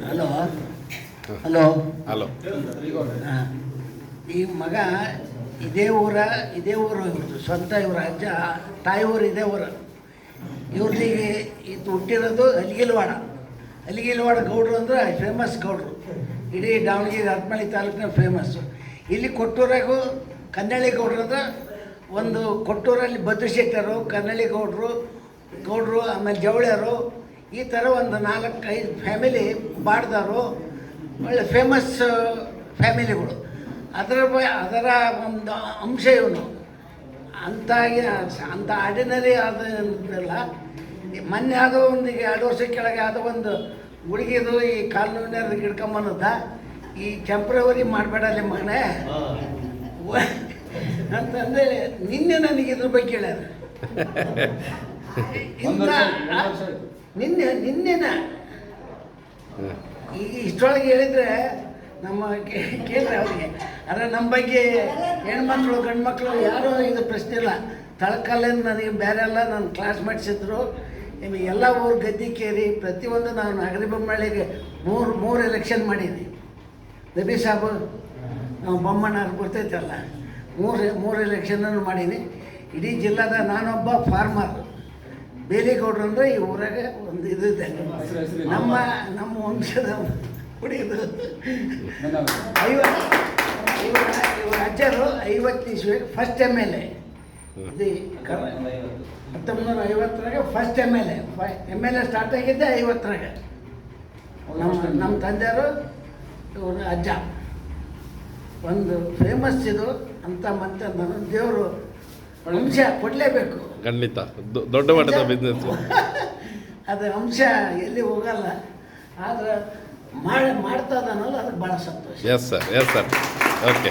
Hello hello hello. ಹಾಂ ಈ ಮಗ ಇದೇ ಊರು ಇವ್ರದ್ದು ಸ್ವಂತ ಇವ್ರ ಅಜ್ಜ ತಾಯಿ ಊರು ಇದೇ ಊರು ಇವ್ರದಿಗೆ ಇದು ಹುಟ್ಟಿರೋದು ಅಲಿಗಿಲವಾಡ ಗೌಡ್ರು ಅಂದರೆ ಫೇಮಸ್ ಗೌಡ್ರು. ಇಡೀ ದಾವಣಗೆರೆ ಹರಪನಹಳ್ಳಿ ತಾಲೂಕಿನ ಫೇಮಸ್ಸು. ಇಲ್ಲಿ ಕೊಟ್ಟೂರಾಗೂ ಕನ್ನಳ್ಳಿ ಗೌಡ್ರು ಅಂದ್ರೆ ಒಂದು ಕೊಟ್ಟೂರಲ್ಲಿ ಭದ್ರಶೆಟ್ಟರು, ಕನ್ನಳ್ಳಿ ಗೌಡ್ರು ಆಮೇಲೆ ಜವಳಿಯರು, ಈ ಥರ ಒಂದು 4-5 ಫ್ಯಾಮಿಲಿ ಬಾಡ್ದವರು, ಒಳ್ಳೆ ಫೇಮಸ್ ಫ್ಯಾಮಿಲಿಗಳು. ಅದರ ಒಂದು ಅಂಶ ಇವನು. ಅಂಥ ಆರ್ಡಿನರಿ ಆದಲ್ಲ. ಮೊನ್ನೆ ಯಾವುದೋ ಒಂದು 2 ವರ್ಷ ಕೆಳಗೆ ಯಾವುದೋ ಒಂದು ಹುಡುಗಿದು ಈ ಕಾನೂನಿನ ಹಿಡ್ಕೊಂಬನ್ನೋದ ಈ ಟೆಂಪ್ರವರಿ ಮಾಡಬೇಡ ಅಲ್ಲಿ ಮಗನೇ ಅಂತಂದರೆ ನಿನ್ನೆ ನನಗೆ ಇದ್ರ ಬಗ್ಗೆ ಹೇಳ್ಯಾರ. ನಿನ್ನೆನ ಈಗ ಇಷ್ಟೊಳಗೆ ಹೇಳಿದರೆ ನಮ್ಮ ಕೇಳ್ರಿ ಅವ್ರಿಗೆ. ಆದರೆ ನಮ್ಮ ಬಗ್ಗೆ ಹೆಣ್ಮಕ್ಳು ಗಂಡು ಮಕ್ಕಳು ಯಾರೂ ಇದು ಪ್ರಶ್ನೆ ಇಲ್ಲ. ತಳಕಲ್ಲಿಂದ ನನಗೆ ಬೇರೆ ಎಲ್ಲ ನನ್ನ ಕ್ಲಾಸ್ಮೇಟ್ಸ್ ಇದ್ದರು. ನಿಮಗೆ ಎಲ್ಲ ಊರು ಗದ್ದೆ ಕೇರಿ ಪ್ರತಿಯೊಂದು ನಾನು ನಾಗರಿ ಬೊಮ್ಮಳ್ಳಿಗೆ ಮೂರು ಎಲೆಕ್ಷನ್ ಮಾಡೀನಿ. ನಬಿ ಸಾಬು ನಾವು ಬೊಮ್ಮಣ್ಣವ್ರು ಗೊತ್ತೈತಲ್ಲ, ಮೂರು ಎಲೆಕ್ಷನನ್ನು ಮಾಡೀನಿ. ಇಡೀ ಜಿಲ್ಲಾದ ನಾನೊಬ್ಬ ಫಾರ್ಮರ್. ಬೇಲಿಗೌಡ್ರು ಅಂದರೆ ಈ ಊರಾಗ ಒಂದು ಇದು ಇದೆ. ನಮ್ಮ ವಂಶದ ಕುಡಿಯೋದು ಇವ್ರ ಅಜ್ಜರು 50 ಇಸ್ವಿ ಫಸ್ಟ್ MLA. ಇದು 1950ರಾಗ ಫಸ್ಟ್ MLA ಸ್ಟಾರ್ಟ್ ಆಗಿದ್ದೆ 50ರಾಗ. ನಮ್ಮ ತಂದೆಯವರು ಇವ್ರ ಅಜ್ಜ ಒಂದು ಫೇಮಸ್ ಇದು ಅಂತ ಮತ್ತೆ ನನ್ನ ದೇವರು ಅಂಶ ಕೊಡಲೇಬೇಕು. ಖಂಡಿತ ದೊಡ್ಡ ಮಟ್ಟದ ಬಿಸ್ನೆಸ್ ಅದು ಅಂಶ ಎಲ್ಲಿ ಹೋಗಲ್ಲ. ಆದ್ರೆ ಮಾಡ್ತಾ ಇದ್ದಾನಲ್ಲ ಅದಕ್ಕೆ ಭಾಳ ಸಂತೋಷ. Yes sir okay.